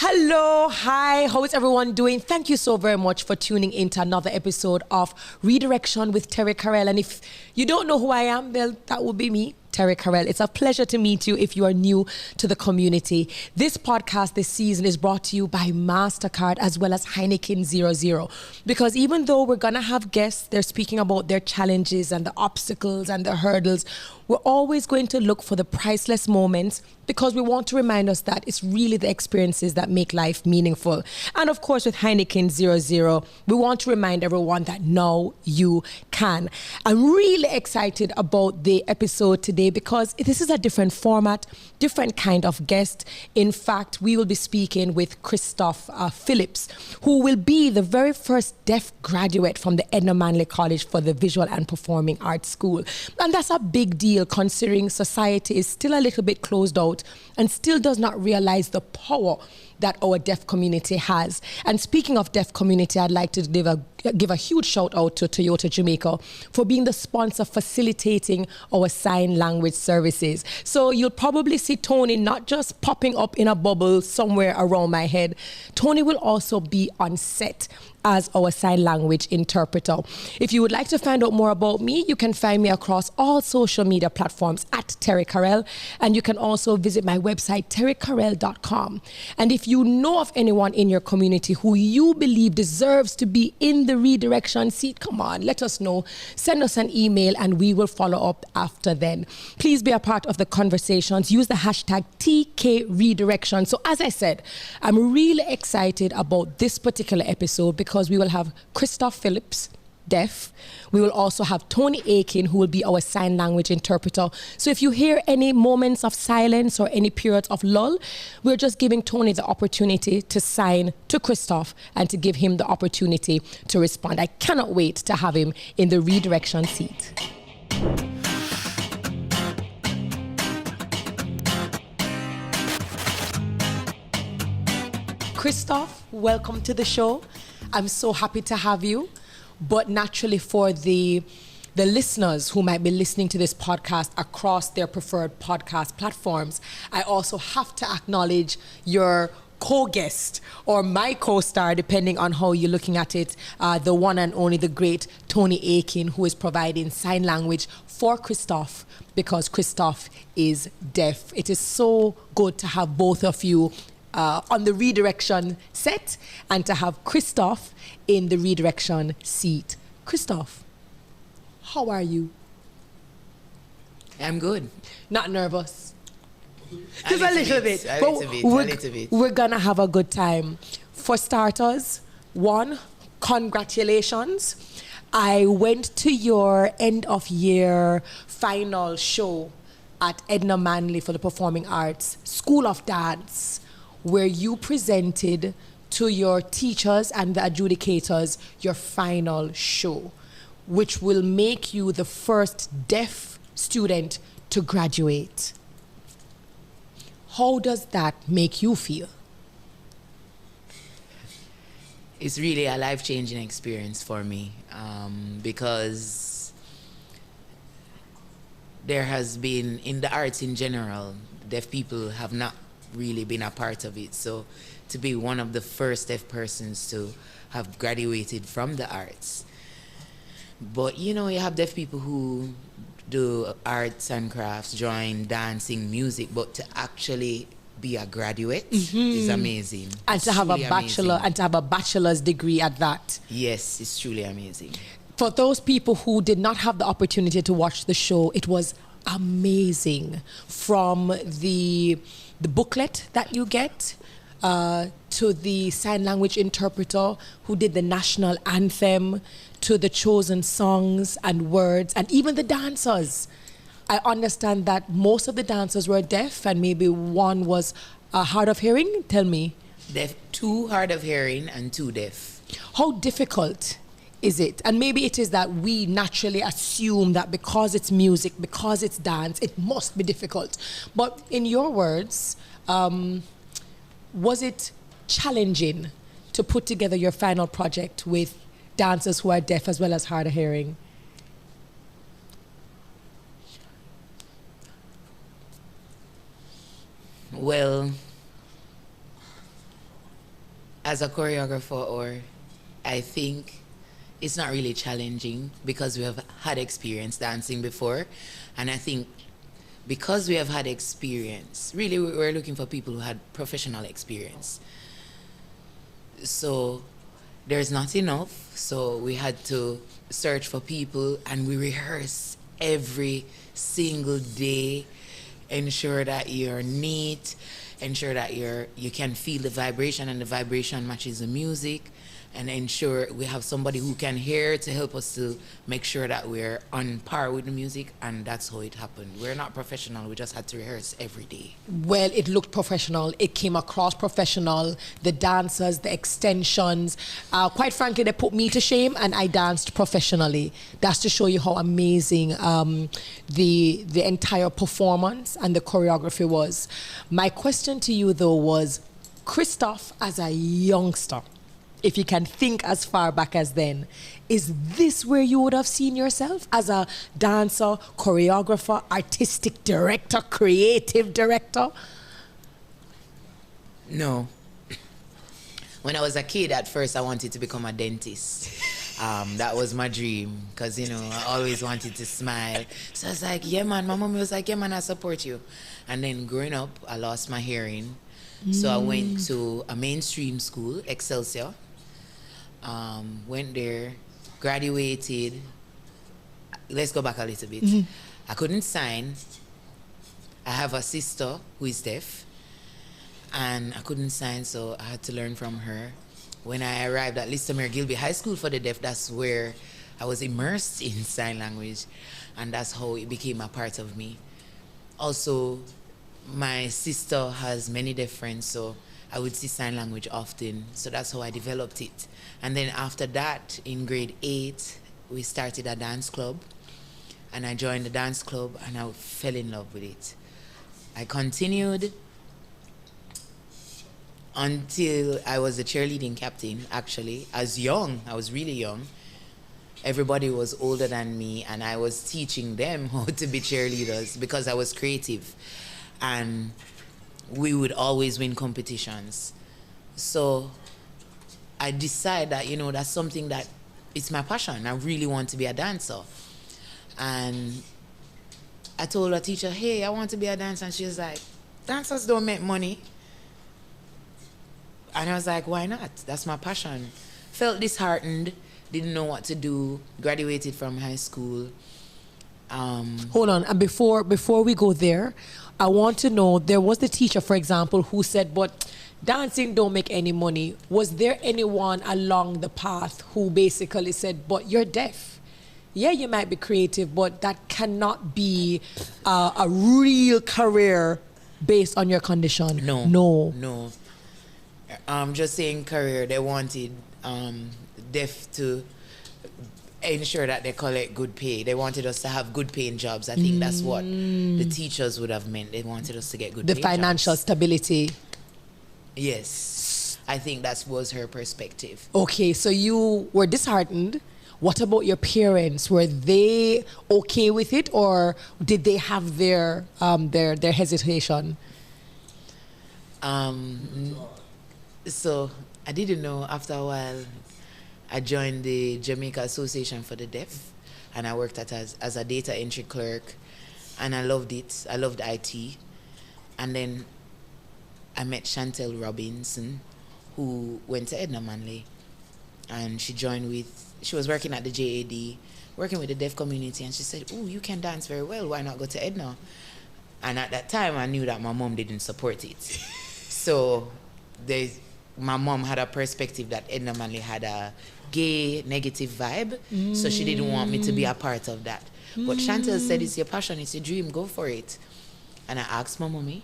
Hello, hi, how is everyone doing? Thank you so very much for tuning in to another episode of Redirection with Terri-Karelle. And if you don't know who I am, well, that will be me, Terri-Karelle. It's a pleasure to meet you if you are new to the community. This podcast this season is brought to you by MasterCard as well as Heineken 00. Because even though we're going to have guests, they're speaking about their challenges and the obstacles and the hurdles, we're always going to look for the priceless moments because we want to remind us that it's really the experiences that make life meaningful. And of course, with Heineken 00, we want to remind everyone that now you can. I'm really excited about the episode today because this is a different format, different kind of guest. In fact, we will be speaking with Cristophe Phillips, who will be the very first deaf graduate from the Edna Manley College for the Visual and Performing Arts School. And that's a big deal considering society is still a little bit closed out and still does not realize the power that our deaf community has. And speaking of deaf community, I'd like to give a huge shout out to Toyota Jamaica for being the sponsor facilitating our sign language services. So you'll probably see Toni not just popping up in a bubble somewhere around my head. Toni will also be on set as our sign language interpreter. If you would like to find out more about me, you can find me across all social media platforms at Terri-Karelle, and you can also visit my website, Terri-Karelle.com. And if you know of anyone in your community who you believe deserves to be in the redirection seat, come on, let us know. Send us an email and we will follow up after then. Please be a part of the conversations. Use the hashtag TKRedirection. So as I said, I'm really excited about this particular episode because we will have Cristophe Phillips, deaf. We will also have Toni Aiken, who will be our sign language interpreter. So if you hear any moments of silence or any periods of lull, we're just giving Toni the opportunity to sign to Cristophe and to give him the opportunity to respond. I cannot wait to have him in the redirection seat. Cristophe, welcome to the show. I'm so happy to have you. But naturally for the listeners who might be listening to this podcast across their preferred podcast platforms, I also have to acknowledge your co-guest or my co-star, depending on how you're looking at it, the one and only, the great Toni Aiken, who is providing sign language for Cristophe because Cristophe is deaf. It is so good to have both of you on the redirection set and to have Cristophe in the redirection seat. Cristophe, how are you? I'm good. Not nervous? Just a little bit. A little bit. We're gonna have a good time. For starters, one, congratulations. I went to your end of year final show at Edna Manley for the Performing Arts School of Dance, where you presented to your teachers and the adjudicators your final show, which will make you the first deaf student to graduate. How does that make you feel? It's really a life-changing experience for me because there has been, in the arts in general, deaf people have not really been a part of it. So to be one of the first deaf persons to have graduated from the arts. But you know, you have deaf people who do arts and crafts, drawing, dancing, music, but to actually be a graduate is amazing. And to have a bachelor and to have a bachelor's degree at that. Yes, it's truly amazing. For those people who did not have the opportunity to watch the show, it was amazing. From the booklet that you get, to the sign language interpreter who did the national anthem, to the chosen songs and words, and even the dancers. I understand that most of the dancers were deaf and maybe one was hard of hearing. Tell me. Deaf, 2 hard of hearing and 2 deaf. How difficult is it? And maybe it is that we naturally assume that because it's music, because it's dance, it must be difficult. But in your words, was it challenging to put together your final project with dancers who are deaf as well as hard of hearing? Well, As a choreographer, or I think it's not really challenging because we have had experience dancing before. And I think because we have had experience, really we're looking for people who had professional experience. So there's not enough. So we had to search for people, and we rehearse every single day, ensure that you're neat, ensure that you can feel the vibration and the vibration matches the music, and ensure we have somebody who can hear to help us to make sure that we're on par with the music. And that's how it happened. We're not professional, we just had to rehearse every day. Well, it looked professional. It came across professional. The dancers, the extensions. Quite frankly, they put me to shame, and I danced professionally. That's to show you how amazing the entire performance and the choreography was. My question to you, though, was, Cristophe, as a youngster, if you can think as far back as then, is this where you would have seen yourself as a dancer, choreographer, artistic director, creative director? No. When I was a kid, at first I wanted to become a dentist. That was my dream, because, you know, I always wanted to smile. So I was like, yeah, man. My mom was like, yeah, man, I support you. And then growing up, I lost my hearing. So I went to a mainstream school, Excelsior. Went there, graduated. Let's go back a little bit. I couldn't sign. I have a sister who is deaf, and I couldn't sign, so I had to learn from her. When I arrived at Listomere Gilby High School for the Deaf, that's where I was immersed in sign language, and that's how it became a part of me. Also, my sister has many deaf friends, so I would see sign language often, so that's how I developed it. And then after that, in grade 8, we started a dance club, and I joined the dance club, and I fell in love with it. I continued until I was the cheerleading captain, actually. I was really young. Everybody was older than me, and I was teaching them how to be cheerleaders because I was creative. And we would always win competitions. So I decided that, you know, that's something that it's my passion. I really want to be a dancer. And I told our teacher, hey, I want to be a dancer. And she was like, dancers don't make money. And I was like, why not? That's my passion. Felt disheartened, didn't know what to do, graduated from high school. Hold on, and before we go there, I want to know, there was the teacher, for example, who said, but dancing don't make any money. Was there anyone along the path who basically said, but you're deaf? Yeah, you might be creative, but that cannot be a real career based on your condition. No. Just saying career, they wanted deaf to ensure that they collect good pay. They wanted us to have good paying jobs. I think that's what the teachers would have meant. They wanted us to get good paying jobs. The financial stability. Yes. I think that was her perspective. Okay, so you were disheartened. What about your parents? Were they okay with it, or did they have their hesitation? So I didn't know. After a while, I joined the Jamaica Association for the Deaf, and I worked as a data entry clerk, and I loved it. I loved IT. And then I met Chantel Robinson, who went to Edna Manley, and she was working at the JAD, working with the deaf community, and she said, oh, you can dance very well, why not go to Edna? And at that time, I knew that my mom didn't support it. So my mom had a perspective that Edna Manley had a gay, negative vibe, so she didn't want me to be a part of that. But Chantel said, it's your passion, it's your dream, go for it. And I asked my mommy,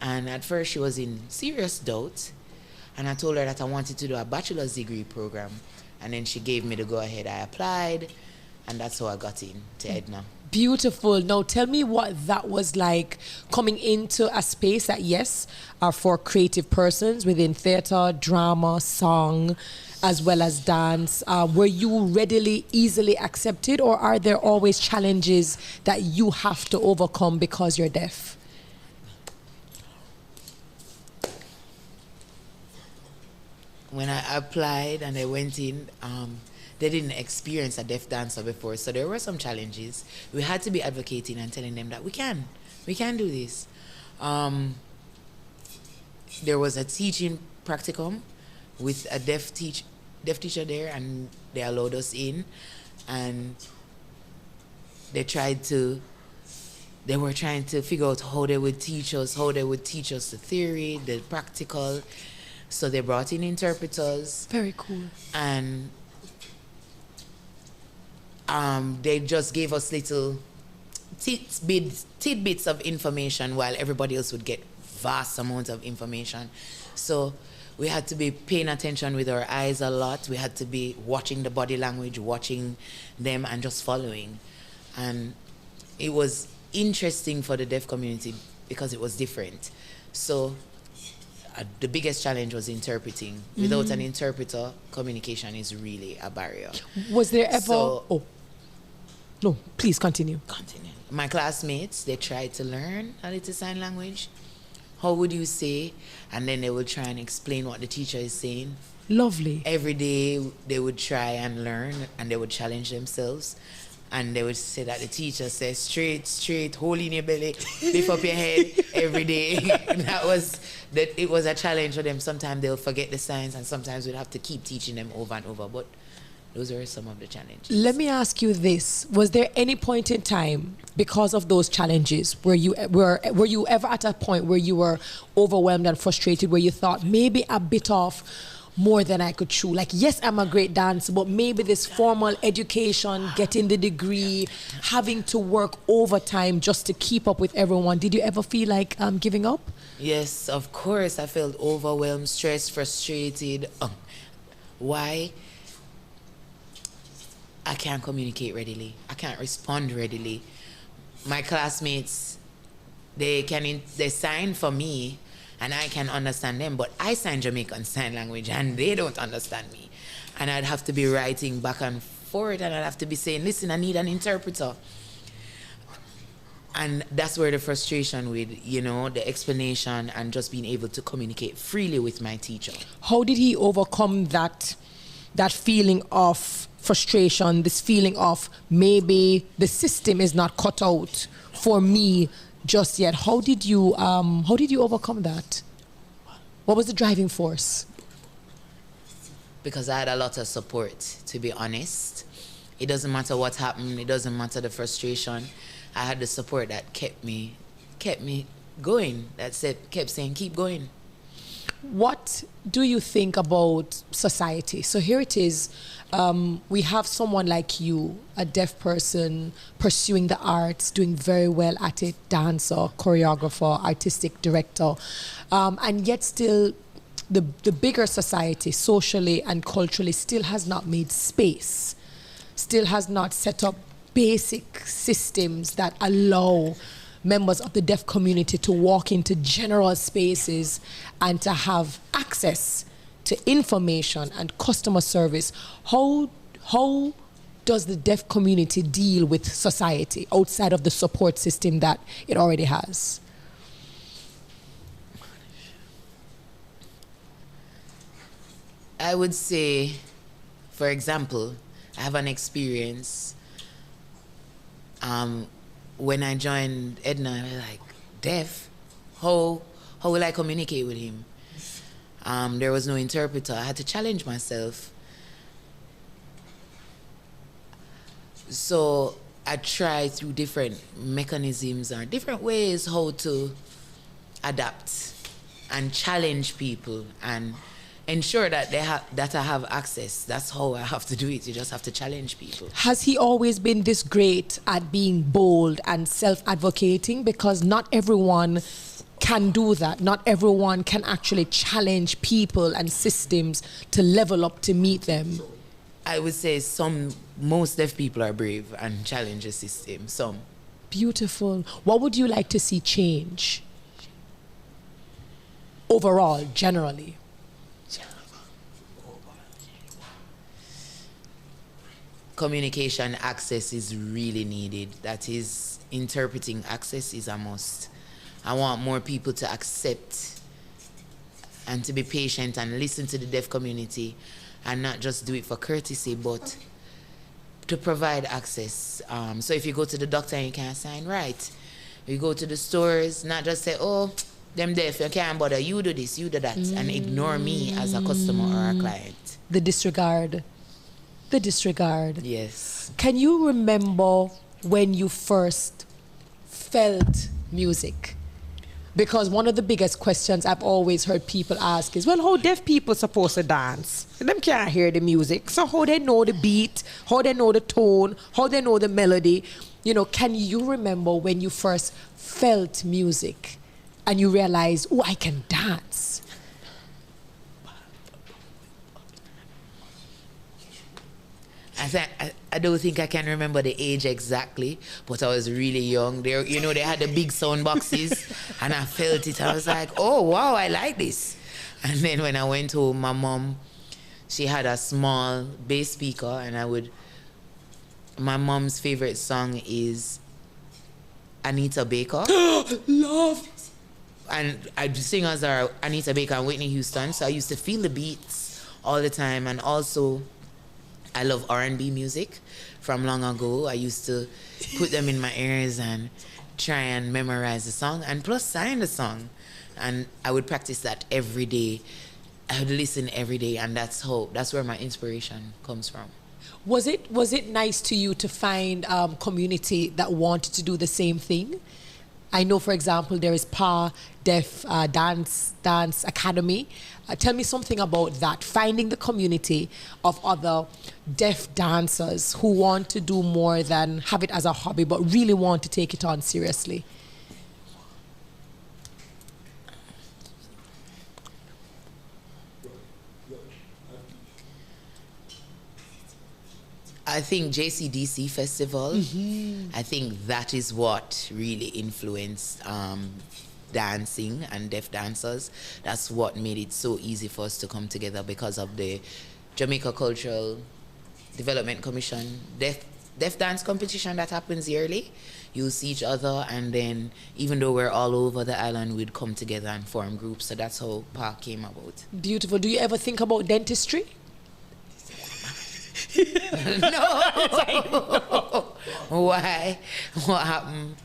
and at first she was in serious doubt, and I told her that I wanted to do a bachelor's degree program, and then she gave me the go-ahead. I applied, and that's how I got into Edna. Beautiful. Now tell me what that was like, coming into a space that, yes, are for creative persons within theater, drama, song, as well as dance. Were you readily, easily accepted, or are there always challenges that you have to overcome because you're deaf? when I applied and I went in, they didn't experience a deaf dancer before, so there were some challenges. We had to be advocating and telling them that we can do this. There was a teaching practicum with a deaf teacher there, and they allowed us in, and they were trying to figure out how they would teach us the theory, the practical. So they brought in interpreters. Very cool. And they just gave us little tidbits of information while everybody else would get vast amounts of information. So we had to be paying attention with our eyes a lot. We had to be watching the body language, watching them, and just following. And it was interesting for the deaf community because it was different. So the biggest challenge was interpreting. Without an interpreter, communication is really a barrier. Was there ever... No, please continue. My classmates, they tried to learn a little sign language. How would you say? And then they would try and explain what the teacher is saying. Lovely. Every day they would try and learn, and they would challenge themselves. And they would say that the teacher says straight, hole in your belly, lift up your head every day. It was a challenge for them. Sometimes they'll forget the signs, and sometimes we'd have to keep teaching them over and over. But those were some of the challenges. Let me ask you this. Was there any point in time, because of those challenges, were you ever at a point where you were overwhelmed and frustrated, where you thought maybe a bit of more than I could chew? Like, yes, I'm a great dancer, but maybe this formal education, getting the degree, having to work overtime just to keep up with everyone. Did you ever feel like giving up? Yes, of course. I felt overwhelmed, stressed, frustrated. Why? I can't communicate readily. I can't respond readily. My classmates, they sign for me, and I can understand them, but I sign Jamaican Sign Language, and they don't understand me. And I'd have to be writing back and forth, and I'd have to be saying, listen, I need an interpreter. And that's where the frustration with, the explanation and just being able to communicate freely with my teacher. How did he overcome that feeling of frustration, this feeling of maybe the system is not cut out for me just yet? How did you overcome that? What was the driving force? Because I had a lot of support, to be honest. It doesn't matter what happened, it doesn't matter the frustration. I had the support that kept me going. Kept saying, keep going. What do you think about society? So here it is. We have someone like you, a deaf person, pursuing the arts, doing very well at it, dancer, choreographer, artistic director, and yet still the bigger society, socially and culturally, still has not made space, still has not set up basic systems that allow members of the deaf community to walk into general spaces and to have access to information and customer service. How does the deaf community deal with society outside of the support system that it already has? I would say, for example, I have an experience. When I joined Edna, I was like, deaf? How will I communicate with him? There was no interpreter. I had to challenge myself. So I tried through different mechanisms or different ways how to adapt and challenge people and ensure that that I have access. That's how I have to do it. You just have to challenge people. Has he always been this great at being bold and self-advocating? Because not everyone can do that. Not everyone can actually challenge people and systems to level up to meet them. I would say most deaf people are brave and challenge the system. Some. Beautiful. What would you like to see change? Overall, generally. Communication access is really needed. That is, interpreting access is a must. I want more people to accept and to be patient and listen to the deaf community and not just do it for courtesy, but to provide access. So if you go to the doctor and you can't sign right, you go to the stores, not just say, oh, them deaf, you can't bother, you do this, you do that, and ignore me as a customer or a client. The disregard. The disregard. Yes. Can you remember when you first felt music? Because one of the biggest questions I've always heard people ask is, well, how deaf people supposed to dance? Them can't hear the music. So how they know the beat, how they know the tone, how they know the melody? You know, can you remember when you first felt music and you realized, oh, I can dance? I don't think I can remember the age exactly, but I was really young. They, you know, they had the big sound boxes, and I felt it. I was like, oh, wow, I like this. And then when I went home, my mom, she had a small bass speaker, and my mom's favorite song is Anita Baker. Love. And singers are Anita Baker and Whitney Houston, so I used to feel the beats all the time. And also, I love R&B music from long ago. I used to put them in my ears and try and memorize the song, and plus sign the song. And I would practice that every day. I would listen every day, and that's where my inspiration comes from. Was it nice to you to find community that wanted to do the same thing? I know, for example, there is PA Deaf Dance Academy. Tell me something about that, finding the community of other deaf dancers who want to do more than have it as a hobby, but really want to take it on seriously. I think JCDC Festival, I think that is what really influenced dancing and deaf dancers. That's what made it so easy for us to come together, because of the Jamaica Cultural Development Commission deaf dance competition that happens yearly. You'll see each other, and then even though we're all over the island, we'd come together and form groups. So that's how PA came about. Beautiful. Do you ever think about dentistry? No. Why? What happened?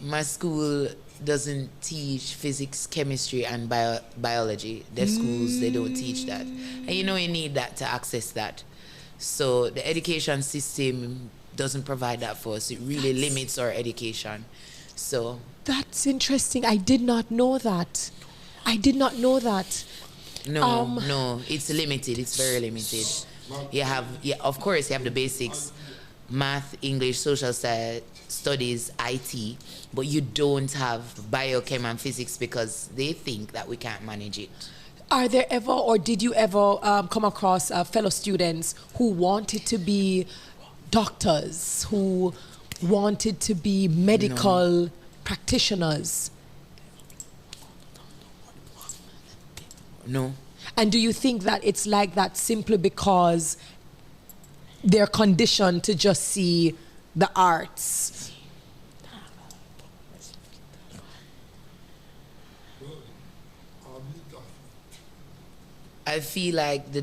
My school doesn't teach physics, chemistry, and biology. The schools, they don't teach that. And you know you need that to access that. So the education system doesn't provide that for us. It really limits our education. So that's interesting. I did not know that. No, it's limited. It's very limited. Of course, you have the basics, math, English, social studies, IT, but you don't have biochem and physics because they think that we can't manage it. Are there ever, or did you ever come across fellow students who wanted to be doctors, who wanted to be medical practitioners? No. And do you think that it's like that simply because they're conditioned to just see the arts? I feel like the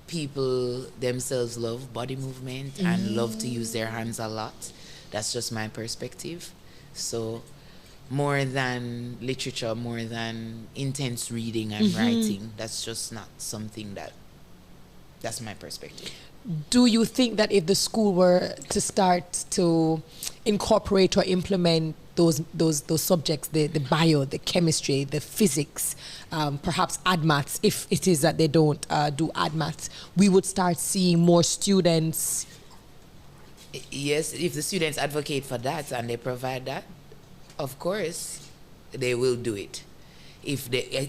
people themselves love body movement and love to use their hands a lot. That's just my perspective. So more than literature, more than intense reading and writing, that's just not something that's my perspective. Do you think that if the school were to start to incorporate or implement those subjects, the bio, the chemistry, the physics, perhaps AdMaths, if it is that they don't do AdMaths, we would start seeing more students? Yes, if the students advocate for that and they provide that, of course, they will do it.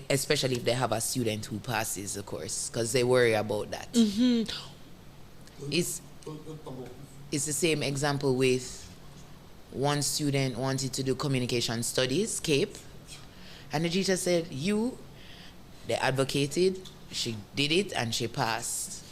Especially if they have a student who passes the course, because they worry about that. It's the same example with one student wanted to do communication studies, CAPE, and the teacher said, they advocated, she did it, and she passed.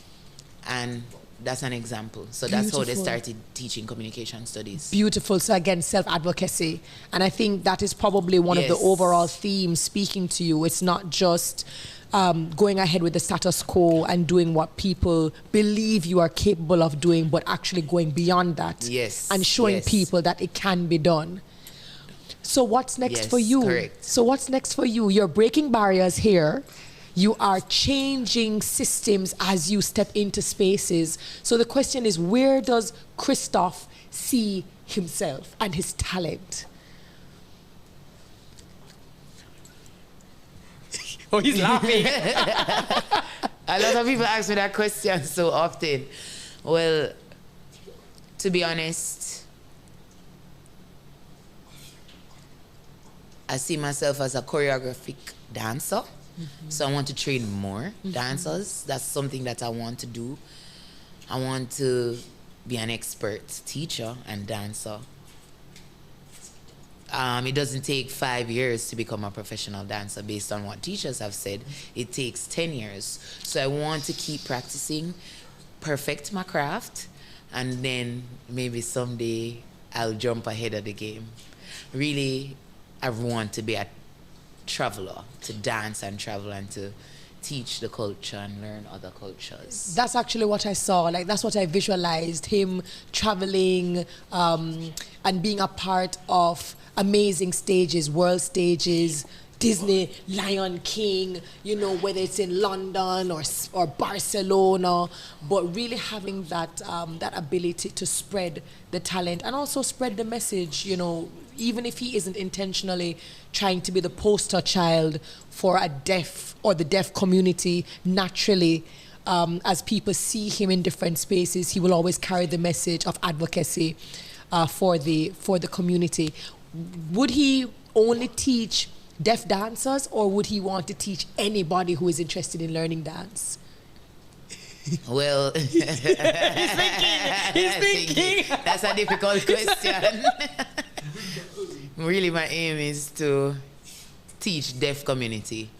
And that's an example. So that's how they Beautiful. started teaching communication studies. Beautiful. So again, self-advocacy. And I think that is probably one of the Yes. overall themes speaking to you. It's not just going ahead with the status quo and doing what people believe you are capable of doing, but actually going beyond that. Yes. And showing Yes. people that it can be done. So what's next Yes, for you? correct. So what's next for you? You're breaking barriers here. You are changing systems as you step into spaces. So the question is, where does Cristophe see himself and his talent? Oh, he's laughing. A lot of people ask me that question so often. Well, to be honest, I see myself as a choreographic dancer. So I want to train more dancers. That's something that I want to do. I want to be an expert teacher and dancer. It doesn't take 5 years to become a professional dancer based on what teachers have said. It takes 10 years. So I want to keep practicing, perfect my craft, and then maybe someday I'll jump ahead of the game. Really, I want to be a traveler, to dance and travel and to teach the culture and learn other cultures. That's actually what I saw. Like, that's what I visualized, him traveling and being a part of amazing stages, world stages, Disney, Lion King, you know, whether it's in London or Barcelona, but really having that that ability to spread the talent and also spread the message, you know, even if he isn't intentionally trying to be the poster child for a deaf or the deaf community, naturally, as people see him in different spaces, he will always carry the message of advocacy for the community. Would he only teach deaf dancers, or would he want to teach anybody who is interested in learning dance? Well, He's thinking. That's a difficult question. Really, my aim is to teach deaf community.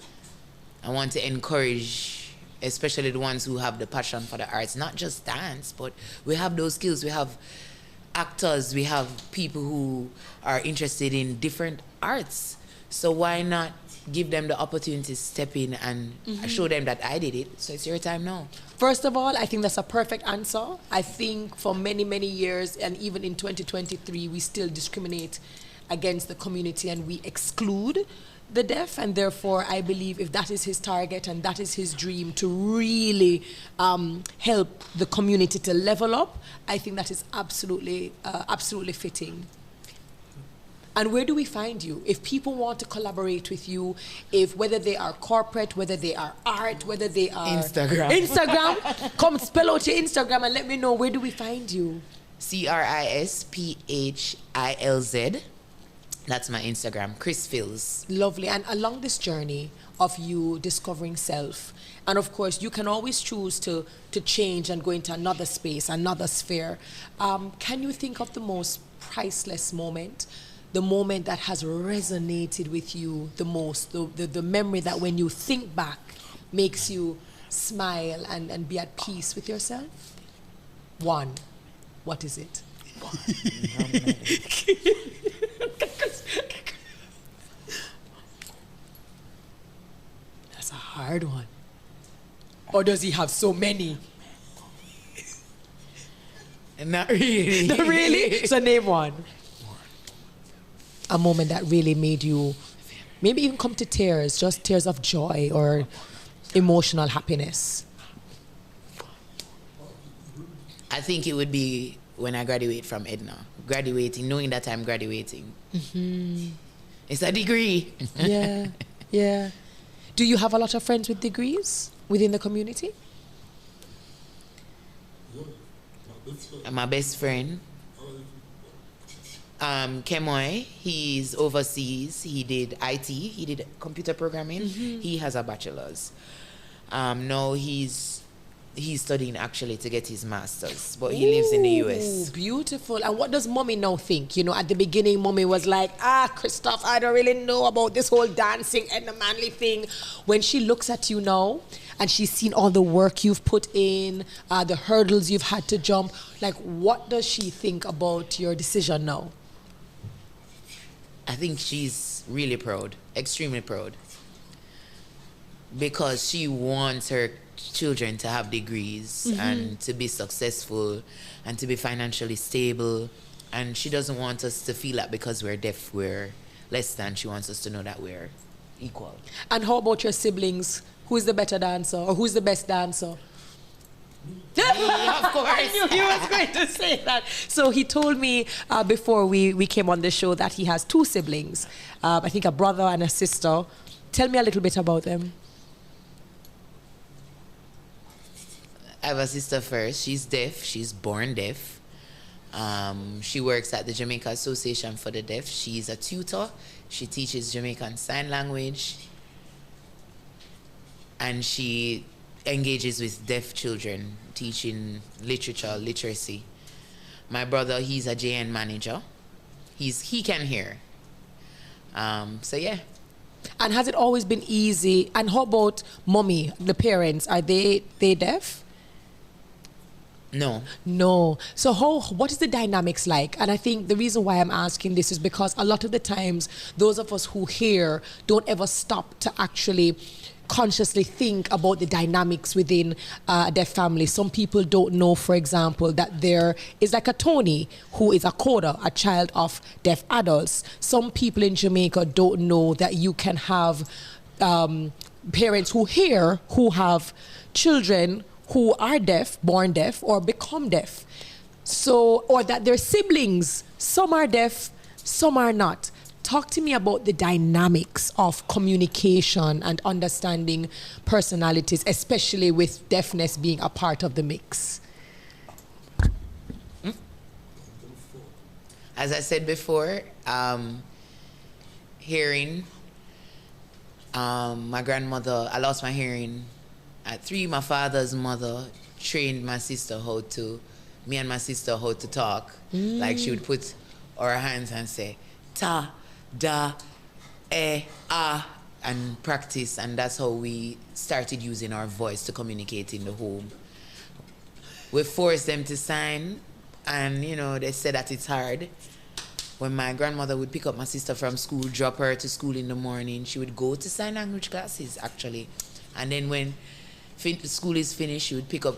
I want to encourage, especially the ones who have the passion for the arts, not just dance, but we have those skills. We have actors, we have people who are interested in different arts. So why not give them the opportunity to step in and show them that I did it? So it's your time now. First of all, I think that's a perfect answer. I think for many, many years, and even in 2023, we still discriminate against the community and we exclude the deaf, and therefore I believe if that is his target and that is his dream to really help the community to level up, I think that is absolutely fitting. And where do we find you? If people want to collaborate with you, if whether they are corporate, whether they are art, whether they are Instagram, come spell out your Instagram and let me know, where do we find you? CRISPHILZ. That's my Instagram, Chris Phils. Lovely. And along this journey of you discovering self, and of course, you can always choose to change and go into another space, another sphere. Can you think of the most priceless moment? The moment that has resonated with you the most, the memory that when you think back makes you smile and be at peace with yourself? One. What is it? That's a hard one. Or does he have so many? Not really. Not really? So name one. A moment that really made you maybe even come to tears, just tears of joy or emotional happiness. I think it would be when I graduate from Edna. Graduating, knowing that I'm graduating. It's a degree. Yeah, yeah. Do you have a lot of friends with degrees within the community? My best friend, Kemoy, he's overseas. He did IT. He did computer programming. He has a bachelor's. Now he's He's studying actually to get his master's, but he lives in the US. Beautiful. And what does mommy now think? You know, at the beginning, mommy was like, Cristophe, I don't really know about this whole dancing Edna Manley thing. When she looks at you now and she's seen all the work you've put in, the hurdles you've had to jump, like, what does she think about your decision now? I think she's really proud, extremely proud, because she wants her children to have degrees and to be successful and to be financially stable, and she doesn't want us to feel that because we're deaf we're less than. She wants us to know that we're equal. And how about your siblings? Who's the better dancer, or who's the best dancer? Of course. I knew he was going to say that. So he told me before we came on the show that he has 2 siblings, I think a brother and a sister. Tell me a little bit about them. I have a sister first. She's deaf. She's born deaf. She works at the Jamaica Association for the Deaf. She's a tutor. She teaches Jamaican Sign Language. And she engages with deaf children, teaching literature, literacy. My brother, he's a JN manager. He can hear. So yeah. And has it always been easy? And how about mommy, the parents? Are they deaf? No. So what is the dynamics like? And I think the reason why I'm asking this is because a lot of the times, those of us who hear don't ever stop to actually consciously think about the dynamics within a deaf family. Some people don't know, for example, that there is like a Toni who is a coda, a child of deaf adults. Some people in Jamaica don't know that you can have parents who hear who have children who are deaf, born deaf, or become deaf. So, or that their siblings, some are deaf, some are not. Talk to me about the dynamics of communication and understanding personalities, especially with deafness being a part of the mix. As I said before, hearing. My grandmother, I lost my hearing at 3. My father's mother trained my sister how to talk. Like she would put her hands and say, ta, da, and practice. And that's how we started using our voice to communicate in the home. We forced them to sign, and they said that it's hard. When my grandmother would pick up my sister from school, drop her to school in the morning, she would go to sign language classes, actually. And then when school is finished, she would pick up.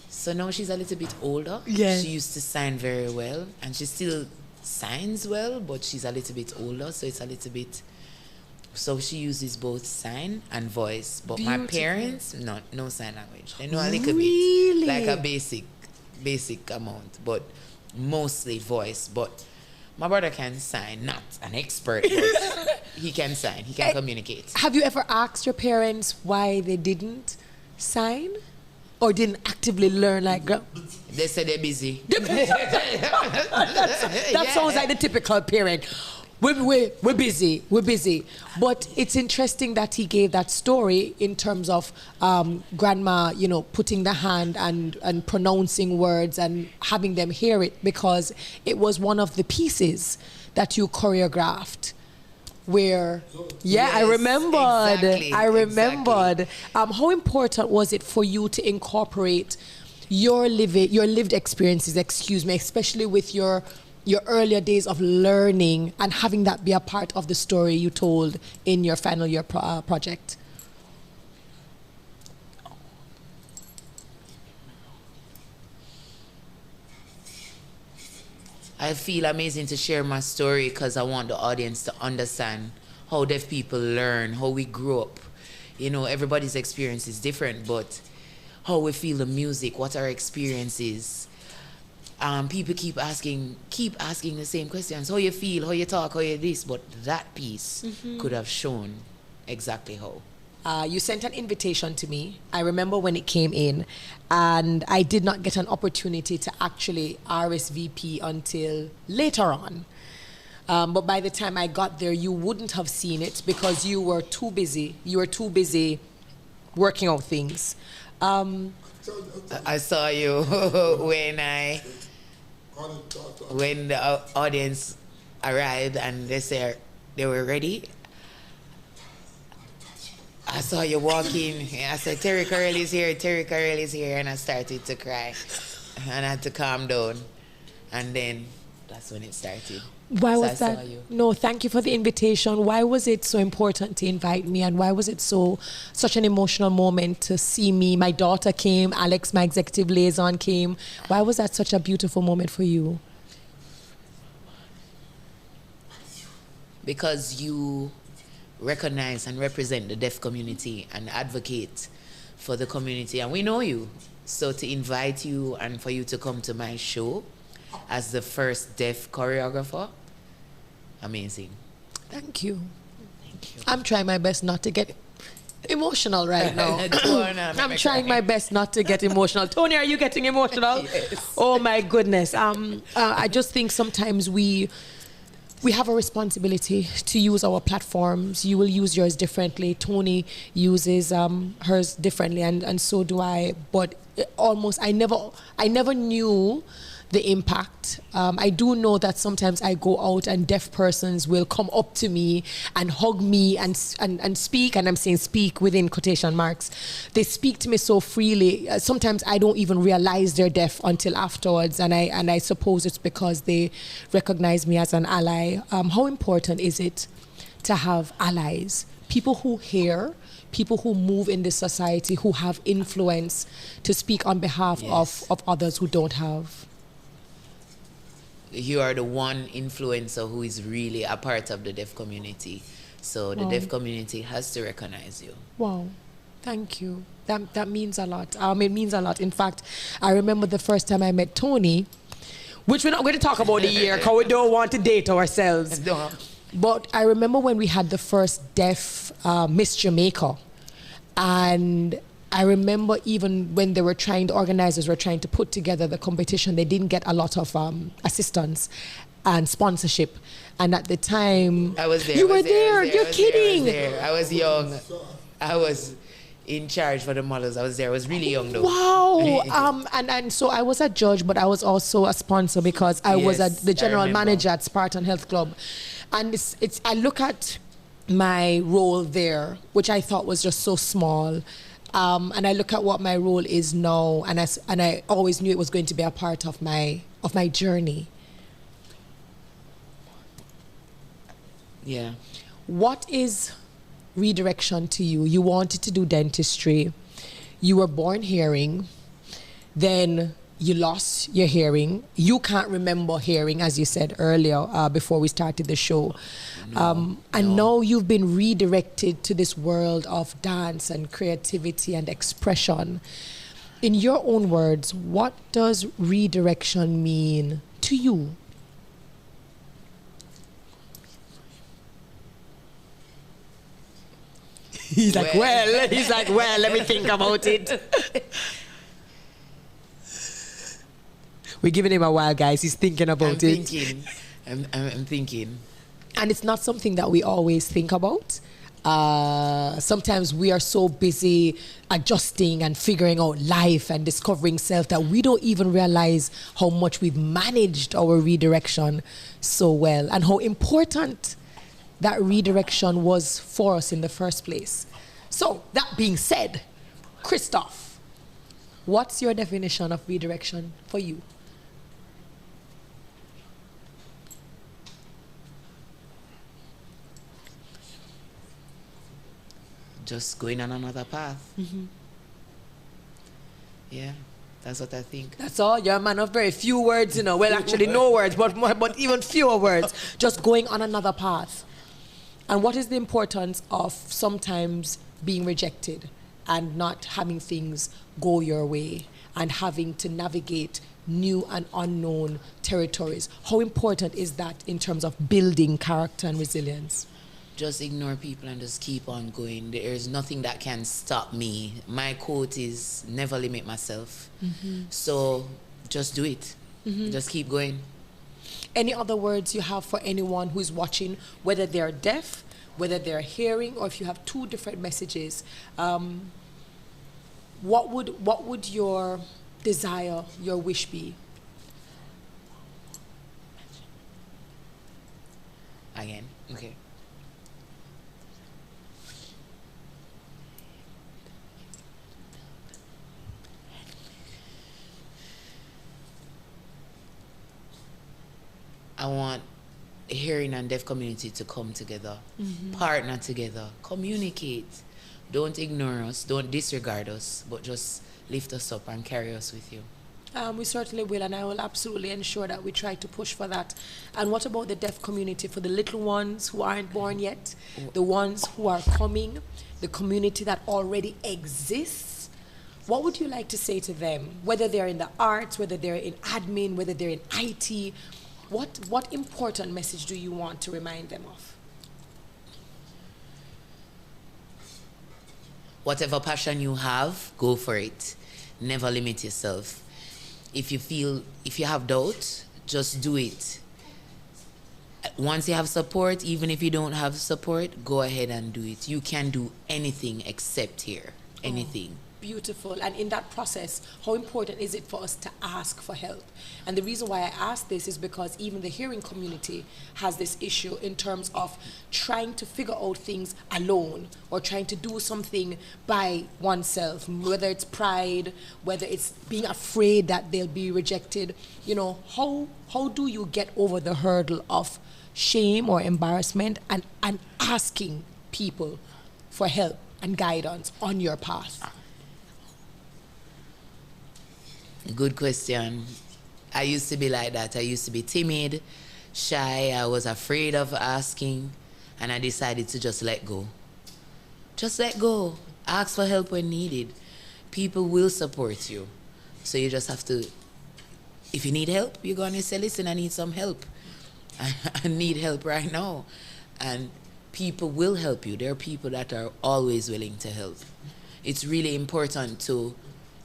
So now she's a little bit older. Yes. She used to sign very well, and she still signs well, but she's a little bit older, so it's a little bit. So she uses both sign and voice. But Beautiful. My parents, no sign language. They know a little Really? bit, like a basic amount, but mostly voice. But my brother can sign, not an expert, but he can sign, he can communicate. Have you ever asked your parents why they didn't sign? Or didn't actively learn They said they're busy. That sounds like the typical parent. We're busy. But it's interesting that he gave that story in terms of grandma, putting the hand and pronouncing words and having them hear it, because it was one of the pieces that you choreographed. Where, yes, I remembered. Exactly. How important was it for you to incorporate your lived experiences, especially with your earlier days of learning, and having that be a part of the story you told in your final year project? I feel amazing to share my story because I want the audience to understand how deaf people learn, how we grew up. Everybody's experience is different, but how we feel the music, what our experience is. People keep asking the same questions. How you feel, how you talk, how you this, but that piece could have shown exactly how. You sent an invitation to me. I remember when it came in, and I did not get an opportunity to actually RSVP until later on. But by the time I got there, you wouldn't have seen it because you were too busy. You were too busy working out things. I saw you when the audience arrived and they said they were ready. I saw you walk in and I said, Terri-Karelle is here, Terri-Karelle is here, and I started to cry and I had to calm down, and then that's when it started. Why was that? No, thank you for the invitation. Why was it so important to invite me, and why was it such an emotional moment to see me? My daughter came, Alex, my executive liaison, came. Why was that such a beautiful moment for you? Because you recognize and represent the deaf community and advocate for the community, and we know you. So to invite you and for you to come to my show as the first deaf choreographer, amazing. Thank you. Thank you. I'm trying my best not to get emotional right now. I'm trying my best not to get emotional. Toni, are you getting emotional? Yes. Oh my goodness. I just think sometimes we have a responsibility to use our platforms. You will use yours differently. Toni uses hers differently, and so do I. But I never knew the impact. I do know that sometimes I go out and deaf persons will come up to me and hug me and speak, and I'm saying speak within quotation marks. They speak to me so freely. Sometimes I don't even realize they're deaf until afterwards, and I suppose it's because they recognize me as an ally. How important is it to have allies? People who hear, people who move in this society, who have influence to speak on behalf of others who don't have. You are the one influencer who is really a part of the deaf community. So the deaf community has to recognize you. Wow. Thank you. That means a lot. It means a lot. In fact, I remember the first time I met Toni, which we're not going to talk about the year because we don't want to date ourselves. But I remember when we had the first deaf Miss Jamaica. And I remember even when the organizers were trying to put together the competition, they didn't get a lot of assistance and sponsorship. And at the time, I was there. You were there. You're kidding. I was young. I was in charge for the models. I was there. I was really young though. Wow. And so I was a judge, but I was also a sponsor because I was the general manager at Spartan Health Club. And I look at my role there, which I thought was just so small. And I look at what my role is now, and I always knew it was going to be a part of my journey. Yeah. What is redirection to you? You wanted to do dentistry. You were born hearing. Then you lost your hearing. You can't remember hearing, as you said earlier, before we started the show. And now you've been redirected to this world of dance and creativity and expression. In your own words, what does redirection mean to you? He's like, well, let me think about it. We're giving him a while, guys. He's thinking about it. I'm thinking. And it's not something that we always think about. Sometimes we are so busy adjusting and figuring out life and discovering self that we don't even realize how much we've managed our redirection so well and how important that redirection was for us in the first place. So that being said, Cristophe, what's your definition of redirection for you? Just going on another path. Mm-hmm. Yeah, that's what I think. That's all. You're a man of very few words, Well, actually, no words, but even fewer words. Just going on another path. And what is the importance of sometimes being rejected and not having things go your way and having to navigate new and unknown territories? How important is that in terms of building character and resilience? Just ignore people and just keep on going. There is nothing that can stop me. My quote is never limit myself. Mm-hmm. So just do it. Mm-hmm. Just keep going. Any other words you have for anyone who's watching, whether they're deaf, whether they're hearing, or if you have two different messages? what would your desire, your wish be? Again, okay. I want hearing and deaf community to come together, partner together, communicate. Don't ignore us, don't disregard us, but just lift us up and carry us with you. We certainly will, and I will absolutely ensure that we try to push for that. And what about the deaf community, for the little ones who aren't born yet, the ones who are coming, the community that already exists? What would you like to say to them, whether they're in the arts, whether they're in admin, whether they're in IT? What important message do you want to remind them of? Whatever passion you have, go for it. Never limit yourself. If you have doubt, just do it. Once you have support, even if you don't have support, go ahead and do it. You can do anything except here. Anything. Beautiful. And in that process, how important is it for us to ask for help? And the reason why I ask this is because even the hearing community has this issue in terms of trying to figure out things alone or trying to do something by oneself, whether it's pride, whether it's being afraid that they'll be rejected. You know, how do you get over the hurdle of shame or embarrassment and asking people for help and guidance on your path? Good question. I used to be like that. I used to be timid, shy. I was afraid of asking, and I decided to just let go. Just let go. Ask for help when needed. People will support you. So you just have to, if you need help, you're going to say, listen, I need some help. I need help right now. And people will help you. There are people that are always willing to help. It's really important to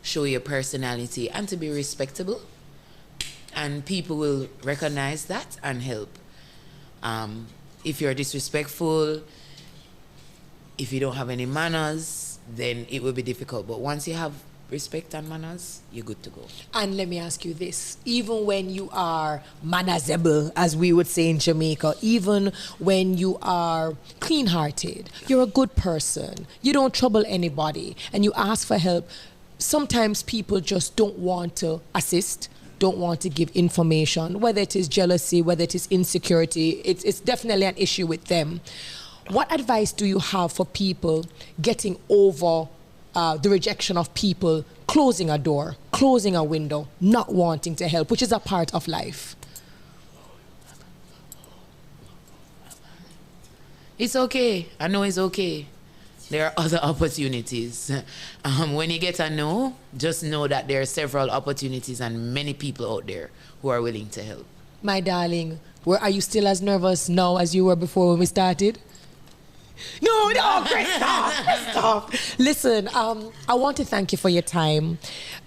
show your personality and to be respectable, and people will recognize that and help. If you're disrespectful, if you don't have any manners, then it will be difficult. But once you have respect and manners, you're good to go. And let me ask you this, even when you are mannersable, as we would say in Jamaica, even when you are clean-hearted, you're a good person, you don't trouble anybody, and you ask for help, sometimes people just don't want to assist, don't want to give information, whether it is jealousy, whether it is insecurity. It's definitely an issue with them. What advice do you have for people getting over the rejection of people closing a door, closing a window, not wanting to help, which is a part of life? It's okay. I know it's okay. There are other opportunities. When you get a no, just know that there are several opportunities and many people out there who are willing to help. My darling, are you still as nervous now as you were before when we started? No, Cristophe. Listen, I want to thank you for your time.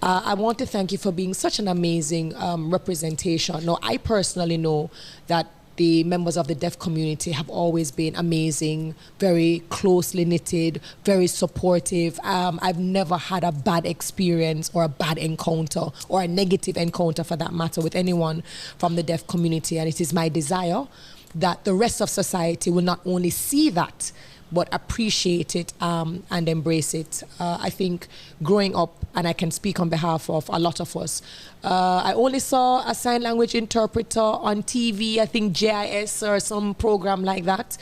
I want to thank you for being such an amazing representation. Now, I personally know that the members of the deaf community have always been amazing, very closely knitted, very supportive. I've never had a bad experience or a bad encounter or a negative encounter for that matter with anyone from the deaf community. And it is my desire that the rest of society will not only see that, but appreciate it and embrace it. I think growing up, and I can speak on behalf of a lot of us, I only saw a sign language interpreter on TV, I think JIS or some program like that.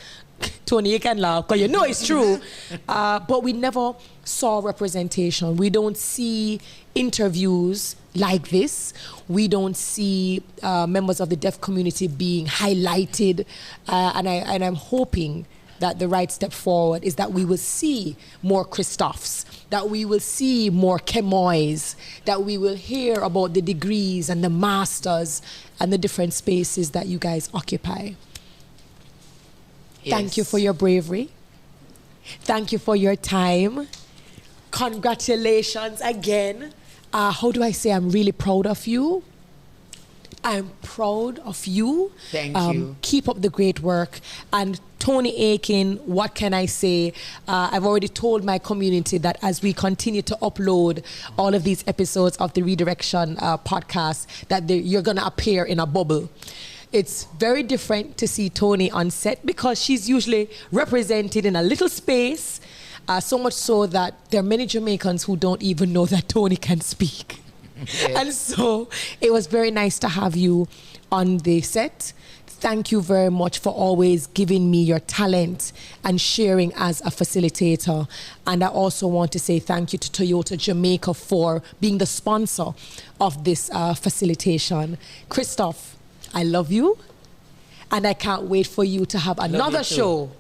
Toni, you can laugh because you know it's true. But we never saw representation. We don't see interviews like this. We don't see members of the deaf community being highlighted. And I'm hoping that the right step forward is that we will see more Cristophes, that we will see more Kemoys, that we will hear about the degrees and the masters and the different spaces that you guys occupy. Yes. Thank you for your bravery. Thank you for your time. Congratulations again. How do I say I'm really proud of you? I'm proud of you. Thank you. Keep up the great work. And Toni Aiken, what can I say? I've already told my community that as we continue to upload all of these episodes of the Redirection podcast, that you're going to appear in a bubble. It's very different to see Toni on set because she's usually represented in a little space, so much so that there are many Jamaicans who don't even know that Toni can speak. Yes. And so it was very nice to have you on the set. Thank you very much for always giving me your talent and sharing as a facilitator. And I also want to say thank you to Toyota Jamaica for being the sponsor of this facilitation. Cristophe, I love you. And I can't wait for you to have another show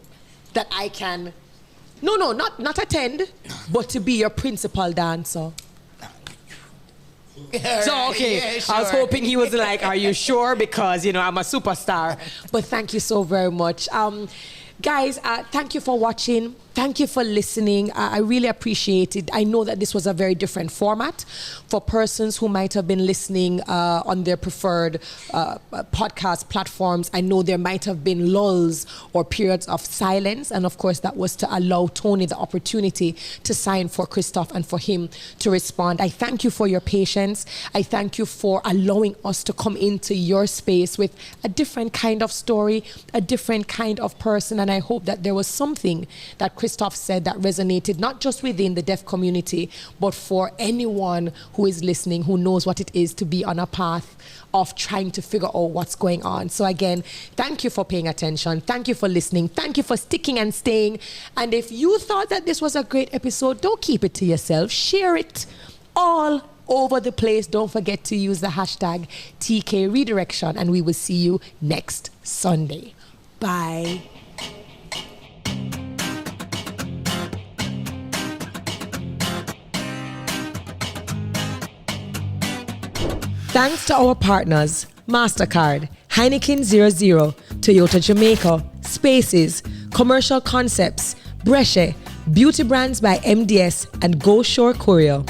that I can, not attend, but to be your principal dancer. So, okay, yeah, sure. I was hoping he was like, are you sure? Because, I'm a superstar. But thank you so very much. Guys, thank you for watching. Thank you for listening. I really appreciate it. I know that this was a very different format for persons who might have been listening on their preferred podcast platforms. I know there might have been lulls or periods of silence. And of course, that was to allow Toni the opportunity to sign for Cristophe and for him to respond. I thank you for your patience. I thank you for allowing us to come into your space with a different kind of story, a different kind of person. And I hope that there was something that Cristophe said that resonated not just within the deaf community, but for anyone who is listening, who knows what it is to be on a path of trying to figure out what's going on. So again, thank you for paying attention. Thank you for listening. Thank you for sticking and staying. And if you thought that this was a great episode, don't keep it to yourself. Share it all over the place. Don't forget to use the hashtag TK Redirection, and we will see you next Sunday. Bye. Thanks to our partners, MasterCard, Heineken 00, Toyota Jamaica, Spaces, Commercial Concepts, Brescia, Beauty Brands by MDS, and Go Shore Courier.